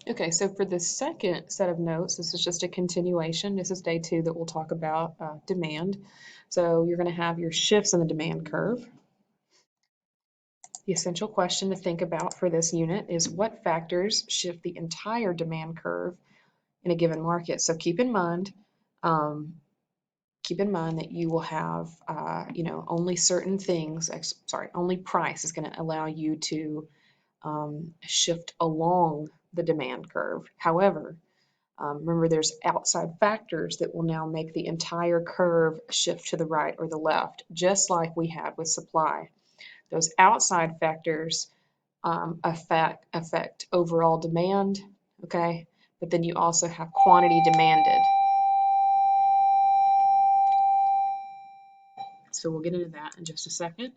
Okay, so for the second set of notes, this is just a continuation. This is day 2 that we'll talk about demand. So you're going to have your shifts in the demand curve. The essential question to think about for this unit is what factors shift the entire demand curve in a given market. So um, keep in mind that you will have, only certain things, only price is going to allow you to shift along the demand curve. However, remember, there's outside factors that will now make the entire curve shift to the right or the left, just like we had with supply. Those outside factors affect overall demand, okay? But then you also have quantity demanded. So we'll get into that in just a second.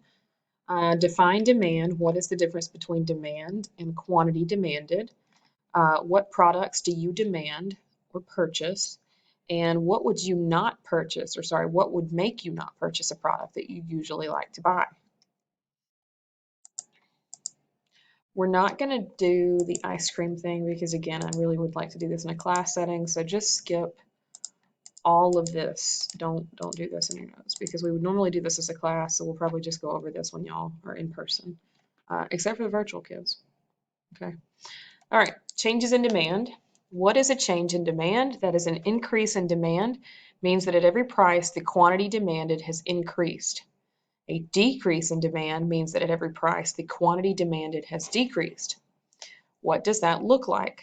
Define demand. What is the difference between demand and quantity demanded? What products do you demand or purchase? And what would you not purchase, or sorry, what would make you not purchase a product that you usually like to buy? We're not going to do the ice cream thing because, again, I really would like to do this in a class setting, so just skip all of this. Don't do this in your notes because we would normally do this as a class, so we'll probably just go over this when y'all are in person, except for the virtual kids. Okay. All right, changes in demand. What is a change in demand? That is an increase in demand, means that at every price, the quantity demanded has increased. A decrease in demand means that at every price, the quantity demanded has decreased. What does that look like?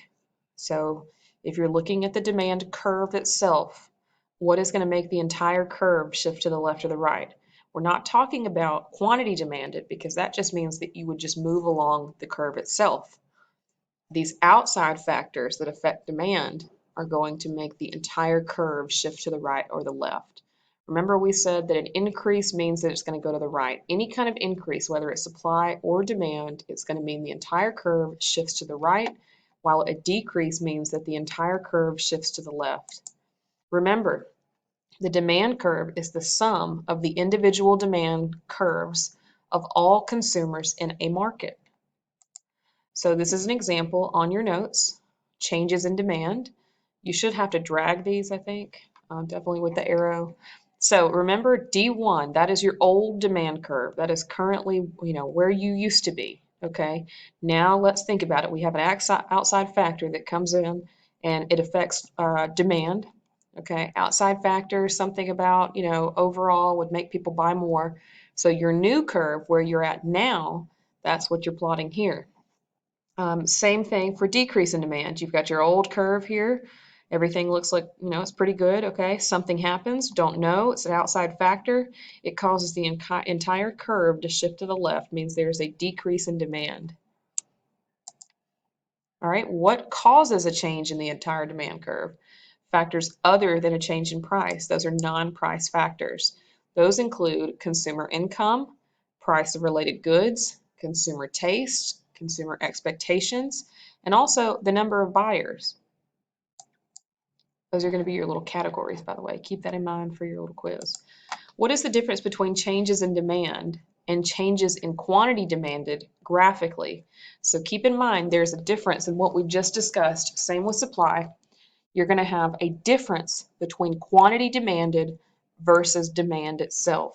So if you're looking at the demand curve itself, what is going to make the entire curve shift to the left or the right? We're not talking about quantity demanded because that just means that you would just move along the curve itself. These outside factors that affect demand are going to make the entire curve shift to the right or the left. Remember, we said that an increase means that it's going to go to the right. Any kind of increase, whether it's supply or demand, it's going to mean the entire curve shifts to the right, while a decrease means that the entire curve shifts to the left. Remember, the demand curve is the sum of the individual demand curves of all consumers in a market. So this is an example on your notes, changes in demand. You should have to drag these, I think, definitely with the arrow. So remember D1, that is your old demand curve. That is currently, where you used to be, okay? Now let's think about it. We have an outside factor that comes in and it affects demand, okay? Outside factor, something about, overall would make people buy more. So your new curve, where you're at now, that's what you're plotting here. Same thing for decrease in demand. You've got your old curve here. Everything looks like, it's pretty good. Okay, something happens. Don't know. It's an outside factor. It causes the entire curve to shift to the left, means there's a decrease in demand. All right, what causes a change in the entire demand curve? Factors other than a change in price. Those are non-price factors. Those include consumer income, price of related goods, consumer taste, consumer expectations, and also the number of buyers. Those are going to be your little categories, by the way. Keep that in mind for your little quiz. What is the difference between changes in demand and changes in quantity demanded graphically? So keep in mind there's a difference in what we just discussed. Same with supply. You're going to have a difference between quantity demanded versus demand itself.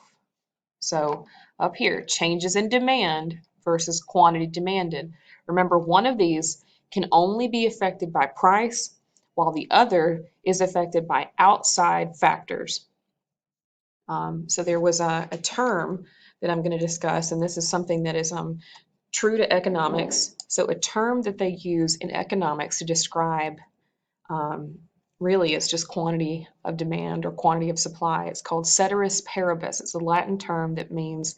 So up here, changes in demand versus quantity demanded. Remember, one of these can only be affected by price, while the other is affected by outside factors. So there was a term that I'm going to discuss, and this is something that is true to economics. So a term that they use in economics to describe really it's just quantity of demand or quantity of supply. It's called ceteris paribus. It's a Latin term that means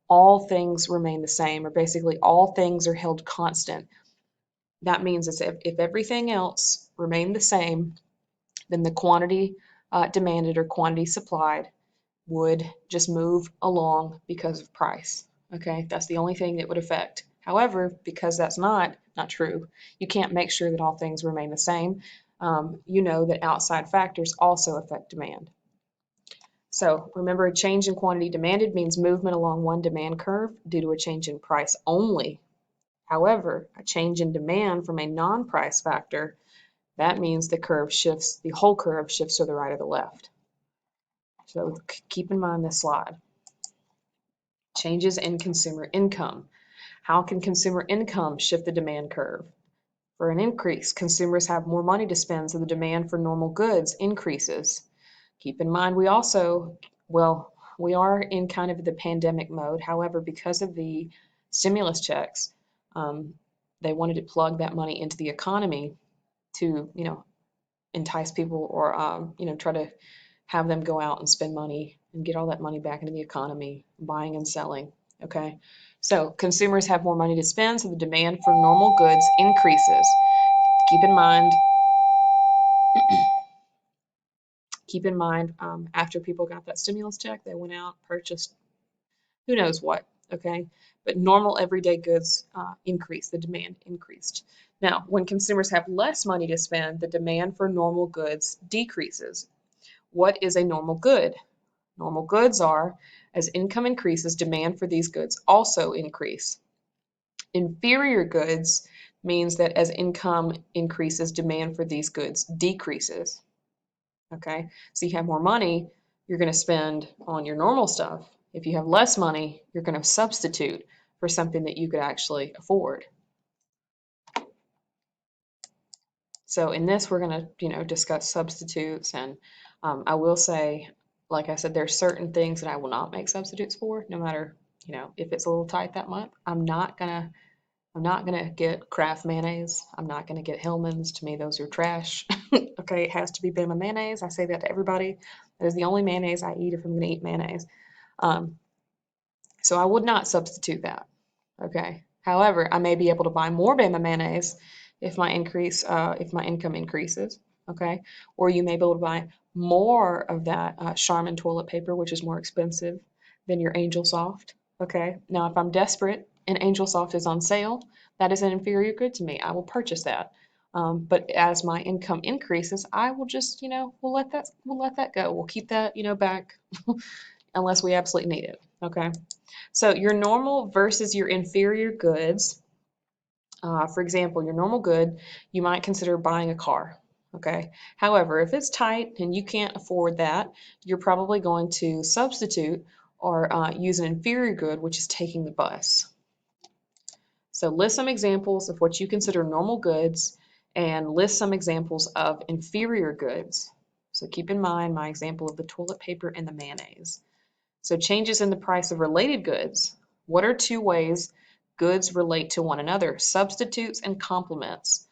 all things remain the same, or basically all things are held constant. That means if everything else remained the same, then the quantity demanded or quantity supplied would just move along because of price. Okay, that's the only thing that would affect. However, because that's not true, you can't make sure that all things remain the same. You know that outside factors also affect demand. So remember, a change in quantity demanded means movement along one demand curve due to a change in price only. However, a change in demand from a non-price factor, that means the whole curve shifts to the right or the left. So keep in mind this slide. Changes in consumer income. How can consumer income shift the demand curve? For an increase, consumers have more money to spend, so the demand for normal goods increases. Keep in mind, we are in kind of the pandemic mode. However, because of the stimulus checks, they wanted to plug that money into the economy to, entice people or, try to have them go out and spend money and get all that money back into the economy, buying and selling. Okay. So consumers have more money to spend, so the demand for normal goods increases. Keep in mind, after people got that stimulus check, they went out, purchased who knows what, okay? But normal everyday goods increased, the demand increased. Now, when consumers have less money to spend, the demand for normal goods decreases. What is a normal good? Normal goods are, as income increases, demand for these goods also increase. Inferior goods means that as income increases, demand for these goods decreases. Okay, so you have more money, you're going to spend on your normal stuff. If you have less money, you're going to substitute for something that you could actually afford. So in this, we're going to, discuss substitutes, and I will say, like I said, there's certain things that I will not make substitutes for, no matter, if it's a little tight that month. I'm not gonna get Kraft mayonnaise. I'm not gonna get Hellmann's. To me, those are trash. Okay, it has to be Bama mayonnaise. I say that to everybody. That is the only mayonnaise I eat if I'm gonna eat mayonnaise. So I would not substitute that. Okay. However, I may be able to buy more Bama mayonnaise if my income increases. Okay. Or you may be able to buy more of that Charmin toilet paper, which is more expensive than your Angel Soft. Okay. Now, if I'm desperate and Angel Soft is on sale, that is an inferior good to me. I will purchase that. But as my income increases, I will just, we'll let that go. We'll keep that, back unless we absolutely need it. Okay. So your normal versus your inferior goods. For example, your normal good, you might consider buying a car. Okay. However, if it's tight and you can't afford that, you're probably going to substitute or use an inferior good, which is taking the bus. So list some examples of what you consider normal goods and list some examples of inferior goods. So keep in mind my example of the toilet paper and the mayonnaise. So changes in the price of related goods. What are two ways goods relate to one another? Substitutes and complements.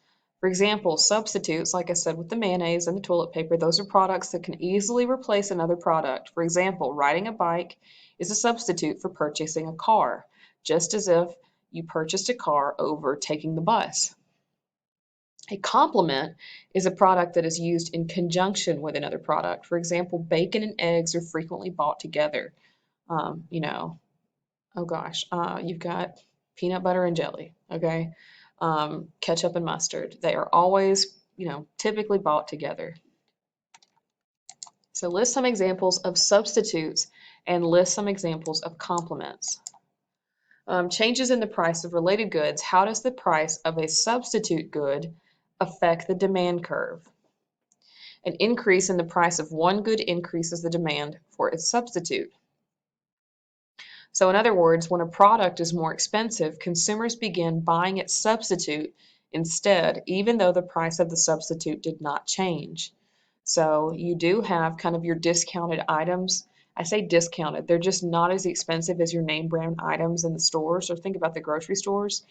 For example, substitutes, like I said, with the mayonnaise and the toilet paper, those are products that can easily replace another product. For example, riding a bike is a substitute for purchasing a car, just as if you purchased a car over taking the bus. A complement is a product that is used in conjunction with another product. For example, bacon and eggs are frequently bought together. You've got peanut butter and jelly, okay? Ketchup and mustard. They are always, typically bought together. So list some examples of substitutes and list some examples of complements. Changes in the price of related goods. How does the price of a substitute good affect the demand curve? An increase in the price of one good increases the demand for its substitute. So in other words, when a product is more expensive, consumers begin buying its substitute instead, even though the price of the substitute did not change. So you do have kind of your discounted items. I say discounted, they're just not as expensive as your name brand items in the stores. So think about the grocery stores.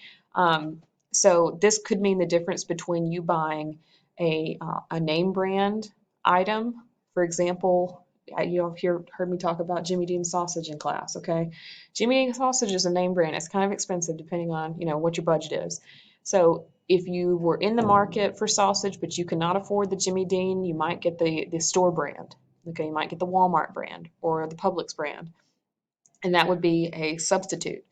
So this could mean the difference between you buying a name brand item. For example, you've heard me talk about Jimmy Dean sausage in class, okay? Jimmy Dean sausage is a name brand. It's kind of expensive depending on, what your budget is. So if you were in the market for sausage, but you cannot afford the Jimmy Dean, you might get the store brand. Okay, you might get the Walmart brand or the Publix brand, and that would be a substitute.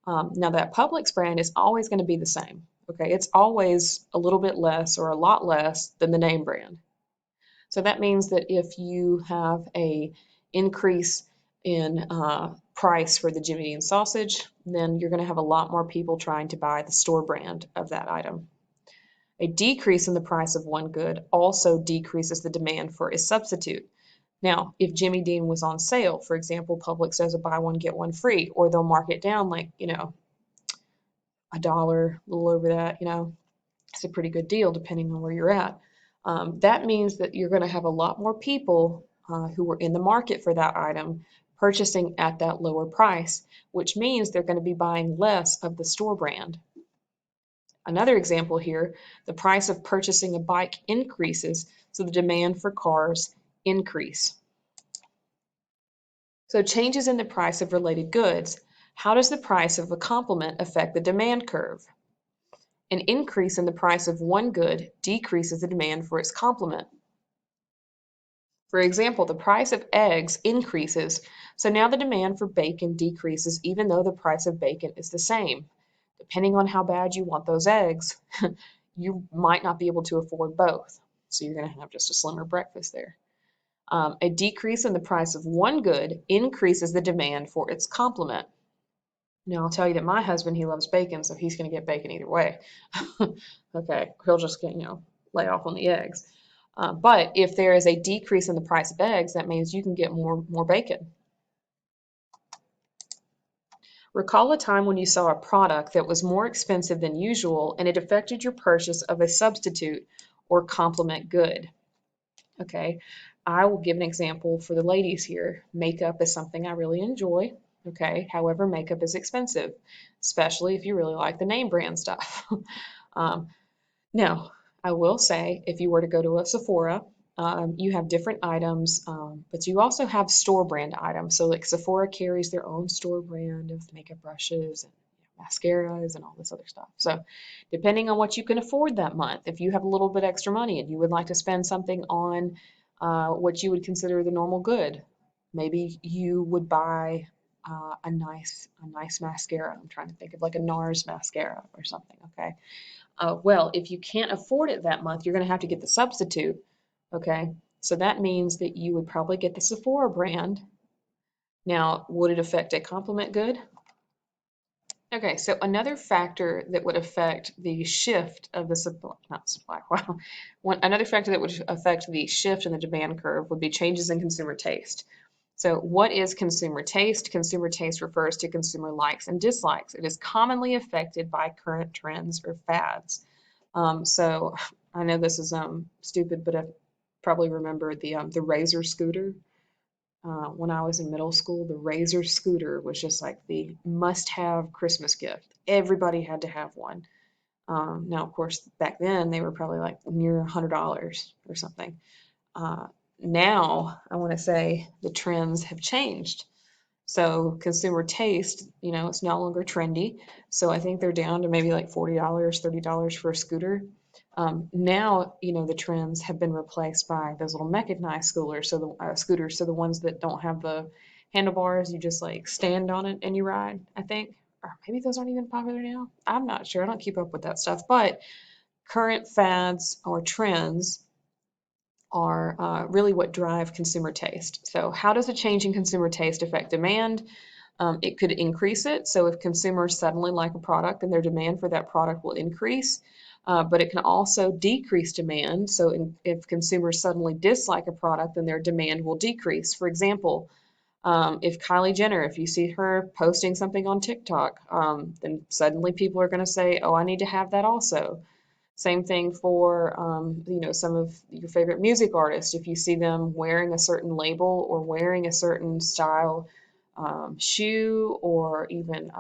Now that Publix brand is always going to be the same. Okay, it's always a little bit less or a lot less than the name brand. So that means that if you have a increase in price for the Jimmy Dean sausage, then you're going to have a lot more people trying to buy the store brand of that item. A decrease in the price of one good also decreases the demand for a substitute. Now, if Jimmy Dean was on sale, for example, Publix does a buy one, get one free, or they'll mark it down like, $1, a little over that, it's a pretty good deal depending on where you're at. That means that you're going to have a lot more people who were in the market for that item purchasing at that lower price, which means they're going to be buying less of the store brand. Another example here, the price of purchasing a bike increases, so the demand for cars increase. So changes in the price of related goods. How does the price of a complement affect the demand curve? An increase in the price of one good decreases the demand for its complement. For example, the price of eggs increases, so now the demand for bacon decreases even though the price of bacon is the same. Depending on how bad you want those eggs, you might not be able to afford both. So you're going to have just a slimmer breakfast there. A decrease in the price of one good increases the demand for its complement. Now, I'll tell you that my husband, he loves bacon, so he's going to get bacon either way. Okay, he'll just get, lay off on the eggs. But if there is a decrease in the price of eggs, that means you can get more bacon. Recall a time when you saw a product that was more expensive than usual and it affected your purchase of a substitute or complement good. Okay, I will give an example for the ladies here. Makeup is something I really enjoy. Okay, however, makeup is expensive, especially if you really like the name brand stuff. Now, I will say if you were to go to a Sephora, you have different items, but you also have store brand items. So like Sephora carries their own store brand of makeup brushes and mascaras and all this other stuff. So depending on what you can afford that month, if you have a little bit extra money and you would like to spend something on what you would consider the normal good, maybe you would buy a nice mascara. I'm trying to think of like a NARS mascara or something, okay? Well, if you can't afford it that month, you're going to have to get the substitute, okay? So that means that you would probably get the Sephora brand. Now, would it affect a complement good? Okay, so another factor that would affect the shift of the supply, not supply, wow. Another factor that would affect the shift in the demand curve would be changes in consumer taste. So what is consumer taste? Consumer taste refers to consumer likes and dislikes. It is commonly affected by current trends or fads. So I know this is stupid, but I probably remember the Razor scooter. When I was in middle school, the Razor scooter was just like the must-have Christmas gift. Everybody had to have one. Now, of course, back then they were probably like near $100 or something. Now, I want to say the trends have changed. So consumer taste, it's no longer trendy. So I think they're down to maybe like $40, $30 for a scooter. Now, the trends have been replaced by those little mechanized scooters. So the ones that don't have the handlebars, you just like stand on it and you ride, I think. Or maybe those aren't even popular now. I'm not sure. I don't keep up with that stuff. But current fads or trends are really what drive consumer taste. So how does a change in consumer taste affect demand? It could increase it. So if consumers suddenly like a product, then their demand for that product will increase. But it can also decrease demand. So if consumers suddenly dislike a product, then their demand will decrease. For example, if Kylie Jenner, if you see her posting something on TikTok, then suddenly people are going to say, oh, I need to have that also. Same thing for, some of your favorite music artists. If you see them wearing a certain label or wearing a certain style shoe, or even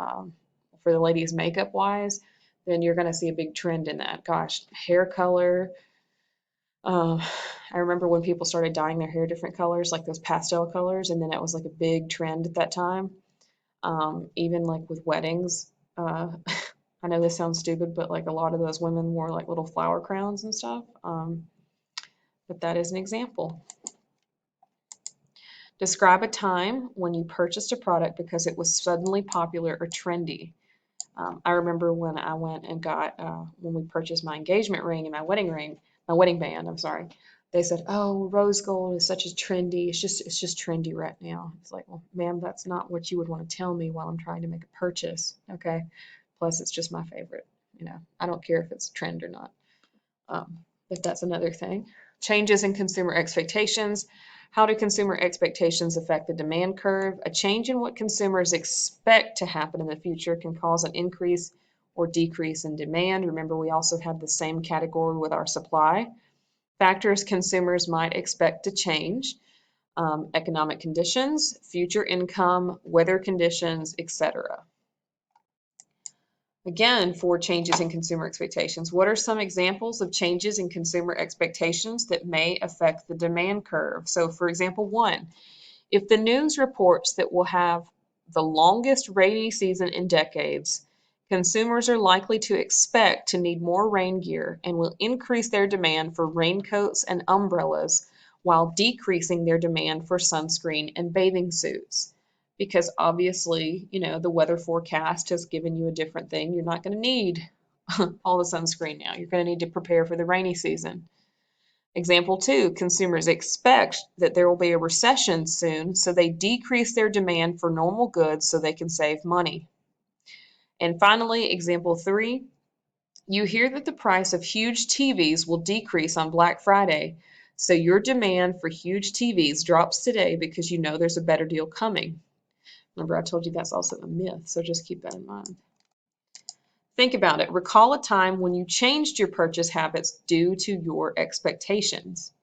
for the ladies makeup wise, then you're going to see a big trend in that. Gosh, hair color. I remember when people started dyeing their hair different colors, like those pastel colors, and then it was like a big trend at that time. Even like with weddings. I know this sounds stupid, but like a lot of those women wore like little flower crowns and stuff. But that is an example. Describe a time when you purchased a product because it was suddenly popular or trendy. I remember when I went and got, when we purchased my engagement ring and my wedding band, I'm sorry. they said, "Oh, rose gold is such a trendy. It's just trendy right now." It's like, well, ma'am, that's not what you would want to tell me while I'm trying to make a purchase. Okay. Plus, it's just my favorite. I don't care if it's a trend or not. But that's another thing. Changes in consumer expectations. How do consumer expectations affect the demand curve? A change in what consumers expect to happen in the future can cause an increase or decrease in demand. Remember, we also have the same category with our supply. Factors consumers might expect to change: economic conditions, future income, weather conditions, etc. Again, for changes in consumer expectations, what are some examples of changes in consumer expectations that may affect the demand curve? So, for example, one, if the news reports that we'll have the longest rainy season in decades, consumers are likely to expect to need more rain gear and will increase their demand for raincoats and umbrellas while decreasing their demand for sunscreen and bathing suits. Because obviously, the weather forecast has given you a different thing. You're not going to need all the sunscreen now. You're going to need to prepare for the rainy season. Example two, consumers expect that there will be a recession soon, so they decrease their demand for normal goods so they can save money. And finally, example three, you hear that the price of huge TVs will decrease on Black Friday, so your demand for huge TVs drops today because you know there's a better deal coming. Remember, I told you that's also a myth, so just keep that in mind. Think about it. Recall a time when you changed your purchase habits due to your expectations.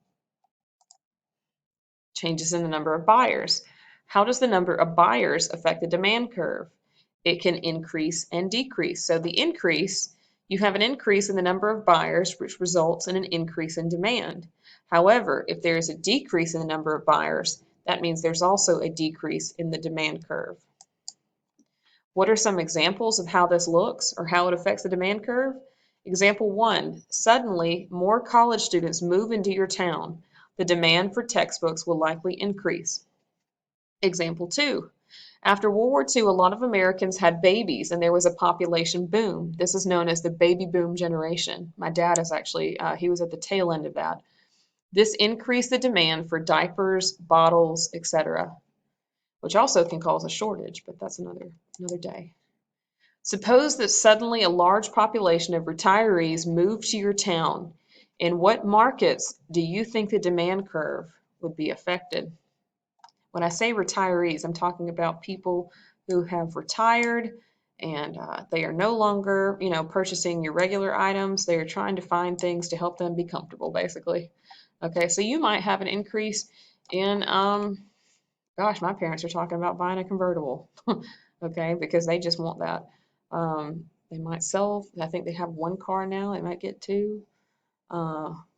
Changes in the number of buyers. How does the number of buyers affect the demand curve? It can increase and decrease. So the increase, you have an increase in the number of buyers, which results in an increase in demand. However, if there is a decrease in the number of buyers, that means there's also a decrease in the demand curve. What are some examples of how this looks or how it affects the demand curve? Example one, suddenly more college students move into your town. The demand for textbooks will likely increase. Example two, after World War II, a lot of Americans had babies and there was a population boom. This is known as the baby boom generation. My dad is actually, he was at the tail end of that. This increased the demand for diapers, bottles, etc., which also can cause a shortage, but that's another day. Suppose that suddenly a large population of retirees move to your town. In what markets do you think the demand curve would be affected? When I say retirees, I'm talking about people who have retired and they are no longer, purchasing your regular items. They are trying to find things to help them be comfortable, basically. Okay, so you might have an increase in, gosh, my parents are talking about buying a convertible, okay, because they just want that. They might sell, I think they have one car now, they might get two.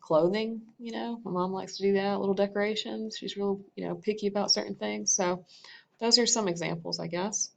Clothing, my mom likes to do that, little decorations. She's real, picky about certain things. So those are some examples, I guess.